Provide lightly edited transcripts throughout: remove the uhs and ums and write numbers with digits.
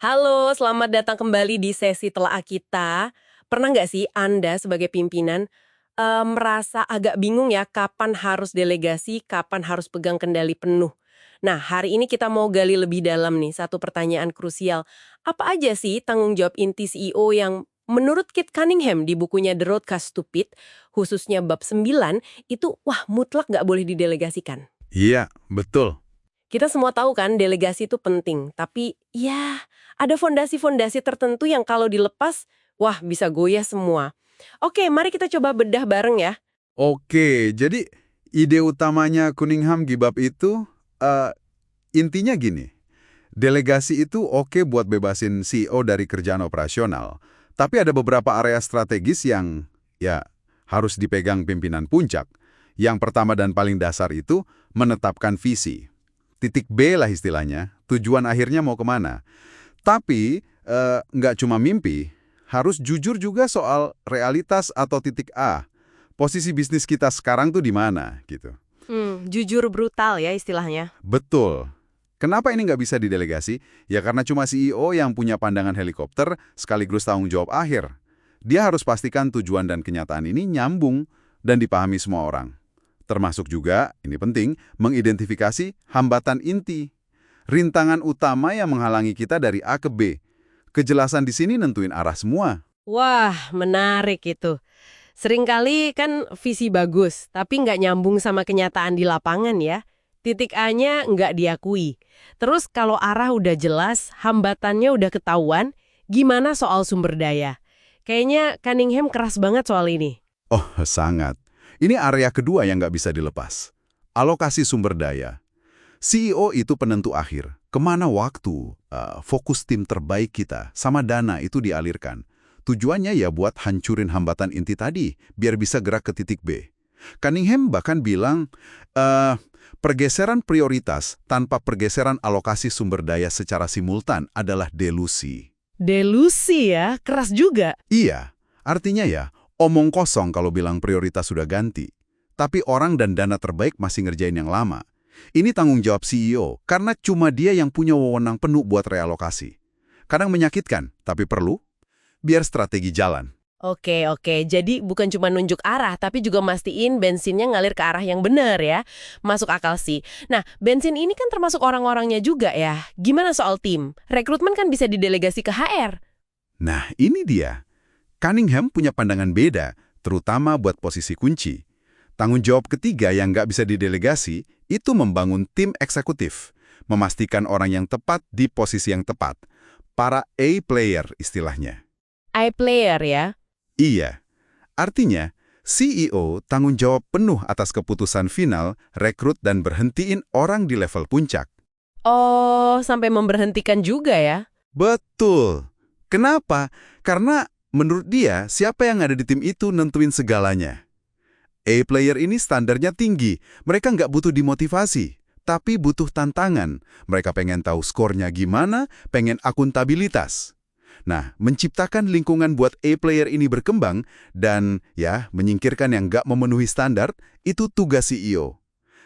Halo, selamat datang kembali di sesi telaah kita. Pernah nggak sih Anda sebagai pimpinan merasa agak bingung ya kapan harus delegasi, kapan harus pegang kendali penuh? Nah, hari ini kita mau gali lebih dalam nih, satu pertanyaan krusial. Apa aja sih tanggung jawab inti CEO yang menurut Kit Cunningham di bukunya The Road to Stupid, khususnya bab 9, itu wah mutlak nggak boleh didelegasikan? Iya, betul. Kita semua tahu kan delegasi itu penting, tapi ya ada fondasi-fondasi tertentu yang kalau dilepas, wah bisa goyah semua. Oke, mari kita coba bedah bareng ya. Oke, jadi ide utamanya Cunningham Gibap itu eh, intinya gini. Delegasi itu oke buat bebasin CEO dari kerjaan operasional, tapi ada beberapa area strategis yang ya harus dipegang pimpinan puncak. Yang pertama dan paling dasar itu menetapkan visi. Titik B lah istilahnya, tujuan akhirnya mau kemana. Tapi nggak cuma mimpi, harus jujur juga soal realitas atau titik A. Posisi bisnis kita sekarang tuh di mana gitu. Jujur brutal ya istilahnya. Betul. Kenapa ini nggak bisa didelegasi? Ya karena cuma CEO yang punya pandangan helikopter sekaligus tanggung jawab akhir. Dia harus pastikan tujuan dan kenyataan ini nyambung dan dipahami semua orang. Termasuk juga, ini penting, mengidentifikasi hambatan inti. Rintangan utama yang menghalangi kita dari A ke B. Kejelasan di sini nentuin arah semua. Wah, menarik itu. Seringkali kan visi bagus, tapi nggak nyambung sama kenyataan di lapangan ya. Titik A-nya nggak diakui. Terus kalau arah udah jelas, hambatannya udah ketahuan, gimana soal sumber daya? Kayaknya Cunningham keras banget soal ini. Oh, sangat. Ini area kedua yang nggak bisa dilepas. Alokasi sumber daya. CEO itu penentu akhir. Kemana waktu, fokus tim terbaik kita, sama dana itu dialirkan. Tujuannya ya buat hancurin hambatan inti tadi, biar bisa gerak ke titik B. Cunningham bahkan bilang, pergeseran prioritas tanpa pergeseran alokasi sumber daya secara simultan adalah delusi. Delusi ya, keras juga. Iya, artinya ya, omong kosong kalau bilang prioritas sudah ganti. Tapi orang dan dana terbaik masih ngerjain yang lama. Ini tanggung jawab CEO, karena cuma dia yang punya wewenang penuh buat realokasi. Kadang menyakitkan, tapi perlu, biar strategi jalan. Oke, jadi bukan cuma nunjuk arah, tapi juga mastiin bensinnya ngalir ke arah yang benar ya. Masuk akal sih. Nah, bensin ini kan termasuk orang-orangnya juga ya. Gimana soal tim? Rekrutmen kan bisa didelegasi ke HR. Nah, ini dia. Cunningham punya pandangan beda, terutama buat posisi kunci. Tanggung jawab ketiga yang nggak bisa didelegasi, itu membangun tim eksekutif. Memastikan orang yang tepat di posisi yang tepat. Para A-player istilahnya. I-player ya. Iya, artinya CEO tanggung jawab penuh atas keputusan final, rekrut dan berhentiin orang di level puncak. Oh, sampai memberhentikan juga ya. Betul. Kenapa? Karena menurut dia, siapa yang ada di tim itu nentuin segalanya. A-player ini standarnya tinggi, mereka nggak butuh dimotivasi, tapi butuh tantangan. Mereka pengen tahu skornya gimana, pengen akuntabilitas. Nah, menciptakan lingkungan buat A-player ini berkembang dan ya, menyingkirkan yang nggak memenuhi standar, itu tugas CEO.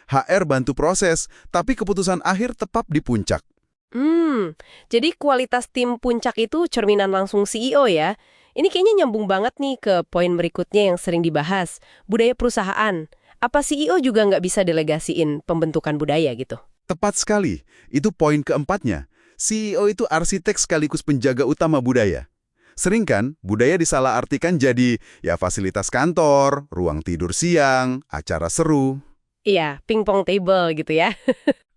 HR bantu proses, tapi keputusan akhir tetap di puncak. Jadi kualitas tim puncak itu cerminan langsung CEO ya. Ini kayaknya nyambung banget nih ke poin berikutnya yang sering dibahas, budaya perusahaan. Apa CEO juga nggak bisa delegasiin pembentukan budaya gitu? Tepat sekali, itu poin keempatnya. CEO itu arsitek sekaligus penjaga utama budaya. Sering kan, budaya disalahartikan jadi ya fasilitas kantor, ruang tidur siang, acara seru. Iya, pingpong table gitu ya.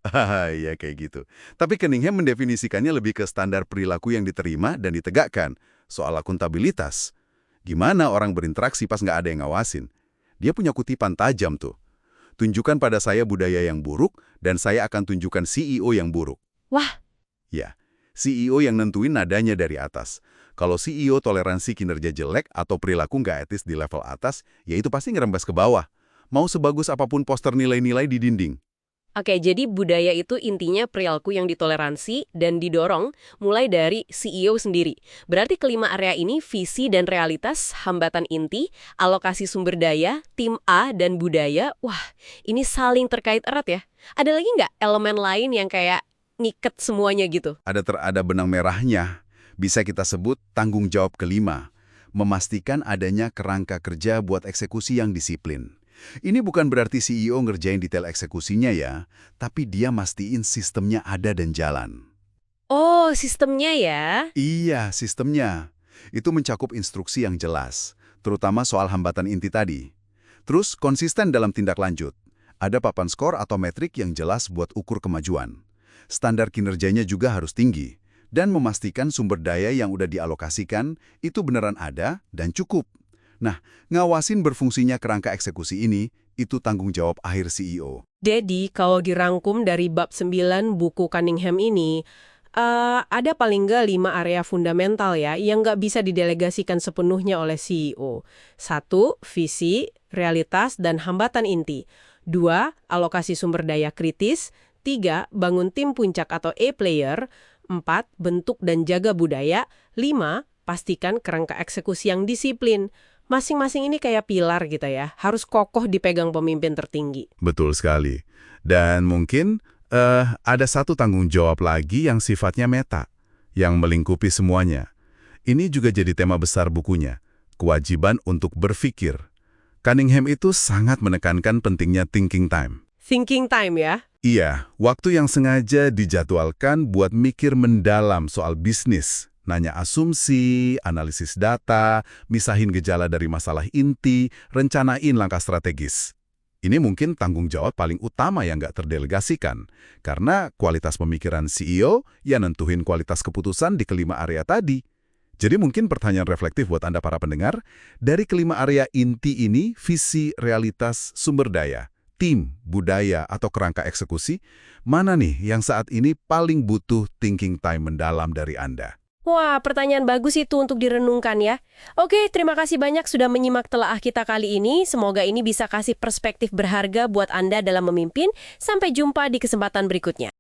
Haha, iya kayak gitu. Tapi Cunningham mendefinisikannya lebih ke standar perilaku yang diterima dan ditegakkan. Soal akuntabilitas. Gimana orang berinteraksi pas nggak ada yang ngawasin? Dia punya kutipan tajam tuh. Tunjukkan pada saya budaya yang buruk, dan saya akan tunjukkan CEO yang buruk. Wah, Ya, CEO yang nentuin nadanya dari atas. Kalau CEO toleransi kinerja jelek atau perilaku nggak etis di level atas, ya itu pasti ngerembes ke bawah. Mau sebagus apapun poster nilai-nilai di dinding. oke, jadi budaya itu intinya perilaku yang ditoleransi dan didorong mulai dari CEO sendiri. Berarti kelima area ini visi dan realitas, hambatan inti, alokasi sumber daya, tim A, dan budaya. Wah, ini saling terkait erat ya. Ada lagi nggak elemen lain yang kayak ngiket semuanya gitu. Ada benang merahnya. Bisa kita sebut tanggung jawab kelima, memastikan adanya kerangka kerja buat eksekusi yang disiplin. Ini bukan berarti CEO ngerjain detail eksekusinya ya, tapi dia mastiin sistemnya ada dan jalan. Oh, sistemnya ya. Iya, sistemnya. Itu mencakup instruksi yang jelas, terutama soal hambatan inti tadi. Terus konsisten dalam tindak lanjut. Ada papan skor atau metrik yang jelas buat ukur kemajuan. Standar kinerjanya juga harus tinggi, dan memastikan sumber daya yang udah dialokasikan itu beneran ada dan cukup. Nah, ngawasin berfungsinya kerangka eksekusi ini, itu tanggung jawab akhir CEO. Jadi, kalau dirangkum dari bab 9 buku Cunningham ini, ada paling nggak 5 area fundamental ya yang nggak bisa didelegasikan sepenuhnya oleh CEO. 1. Visi, realitas, dan hambatan inti. 2. Alokasi sumber daya kritis. 3. Bangun tim puncak atau A-player. 4. Bentuk dan jaga budaya. 5. Pastikan kerangka eksekusi yang disiplin. Masing-masing ini kayak pilar gitu ya, harus kokoh dipegang pemimpin tertinggi. Betul sekali. Dan mungkin ada satu tanggung jawab lagi yang sifatnya meta, yang melingkupi semuanya. Ini juga jadi tema besar bukunya, kewajiban untuk berpikir. Cunningham itu sangat menekankan pentingnya thinking time. Thinking time ya? Iya, waktu yang sengaja dijadwalkan buat mikir mendalam soal bisnis. Nanya asumsi, analisis data, misahin gejala dari masalah inti, rencanain langkah strategis. Ini mungkin tanggung jawab paling utama yang nggak terdelegasikan. Karena kualitas pemikiran CEO ya nentuhin kualitas keputusan di kelima area tadi. Jadi mungkin pertanyaan reflektif buat Anda para pendengar, dari kelima area inti ini, visi, realitas, sumber daya, tim, budaya, atau kerangka eksekusi, mana nih yang saat ini paling butuh thinking time mendalam dari Anda? Wah, pertanyaan bagus itu untuk direnungkan ya. Oke, terima kasih banyak sudah menyimak telaah kita kali ini. Semoga ini bisa kasih perspektif berharga buat Anda dalam memimpin. Sampai jumpa di kesempatan berikutnya.